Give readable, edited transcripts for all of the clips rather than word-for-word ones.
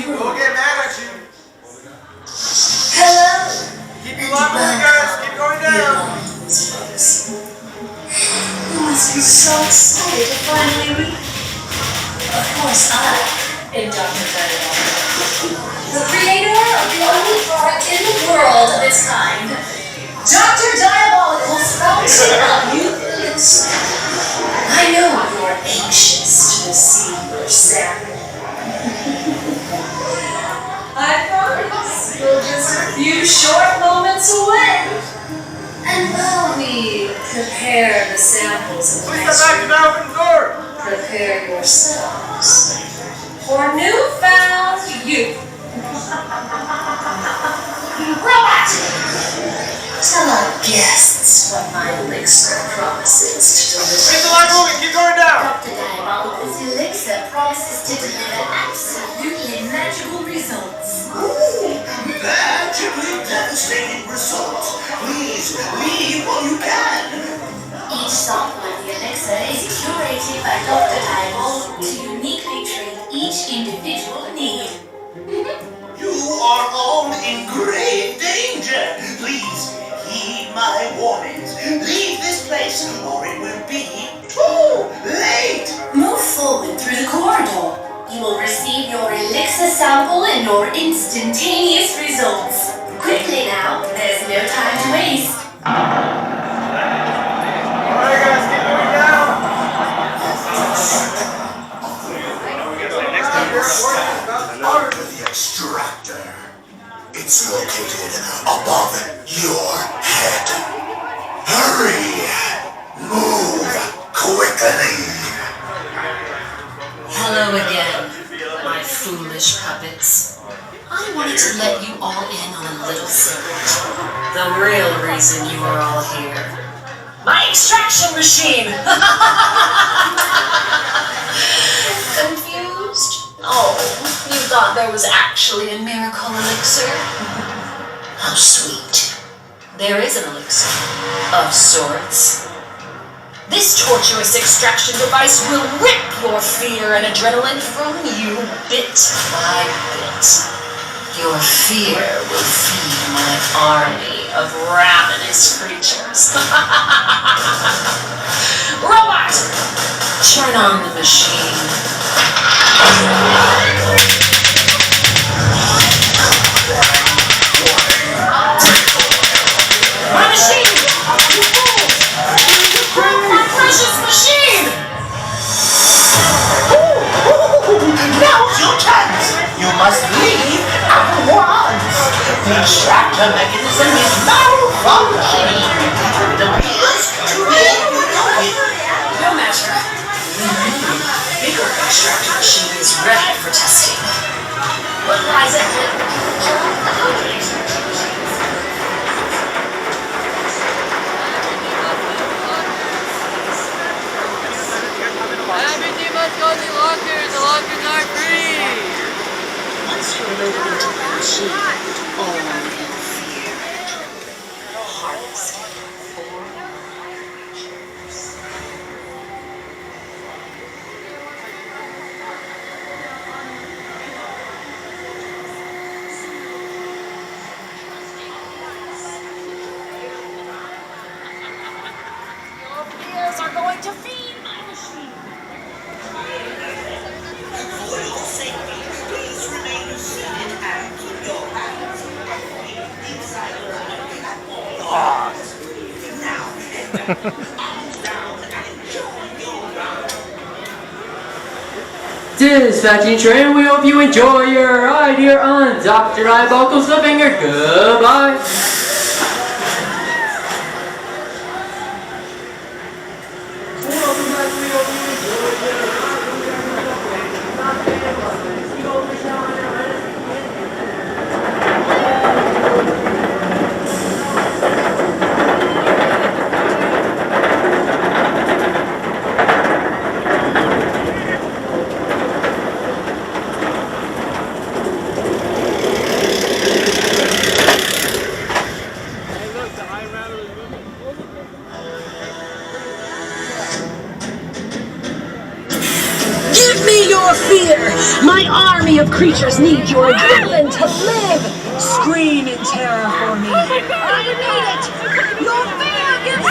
We'll get mad at you. Hello. Keep you up, guys. Keep going down. You must be so excited to finally meet. Of course, I am Dr. Diabolical, the creator of the only product in the world of its kind. Dr. Diabolical sprouts up youth elixir. I know you're anxious to receive your sample. I promise you're just a few short moments away. And while we prepare the samples of the Please step back and open the door. prepare yourselves for newfound youth. Robot! Tell our guests what my elixir promises to deliver. Keep the light moving. Keep going down. Dr. Diabolical's elixir promises to deliver absolutely magical results. Magically devastating results. Please leave while you can. Each sample of the elixir is curated by Dr. Diabolical to uniquely treat each individual need. You are all in grave danger. Please heed my warnings. Leave this place or it will be too late. Move forward through the corridor. You will receive your elixir sample and your instantaneous results. Quickly now, there's no time to waste. Alright, guys. Keep going down. Part of the extractor. It's located above your head. Hurry! Move quickly! Hello again, my foolish puppets. I wanted to let you all in on a little secret. The real reason you are all here. My extraction machine! Confused? Oh, you thought there was actually a miracle elixir? How sweet. There is an elixir, of sorts. This torturous extraction device will rip your fear and adrenaline from you bit by bit. Your fear will feed my army of ravenous creatures. Robot! Turn on the machine. My machine! You fools! You broke my precious machine! Now's your chance! You must leave at once! The extractor mechanism is malfunctioning! It appears to be No matter. The new, bigger extractor machine is ready for testing. What lies ahead? Everything must go to the lockers. The lockers are free. Once you're loaded into the machine, all in fear, harvesting four creatures. Your fears are going to feed my machine. For your safety, please remain seated and keep your hands inside your body at all times. Now, down and join your ride. Dispatching train, we hope you enjoy your ride here on Dr. Diabolical's Cliffhanger. Goodbye. creatures need your adrenaline to live. Scream in terror for me. I need it. Your fear gives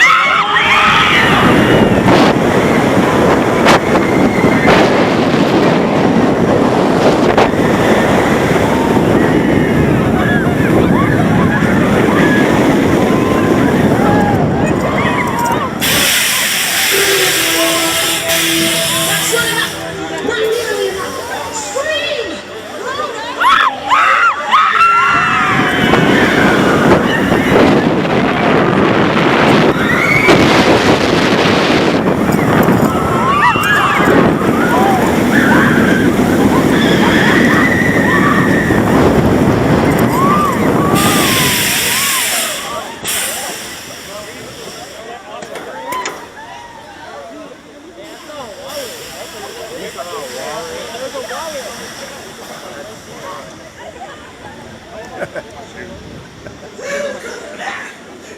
That's not enough. Not nearly enough. Scream!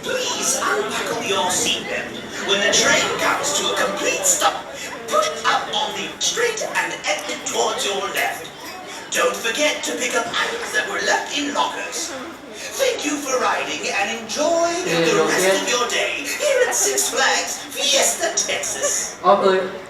Please unbuckle your seatbelt. When the train comes to a complete stop, push up on the straight and exit towards your left. Don't forget to pick up items that were left in lockers. Thank you for riding and enjoy the rest of your day here at Six Flags Fiesta Texas. Oh,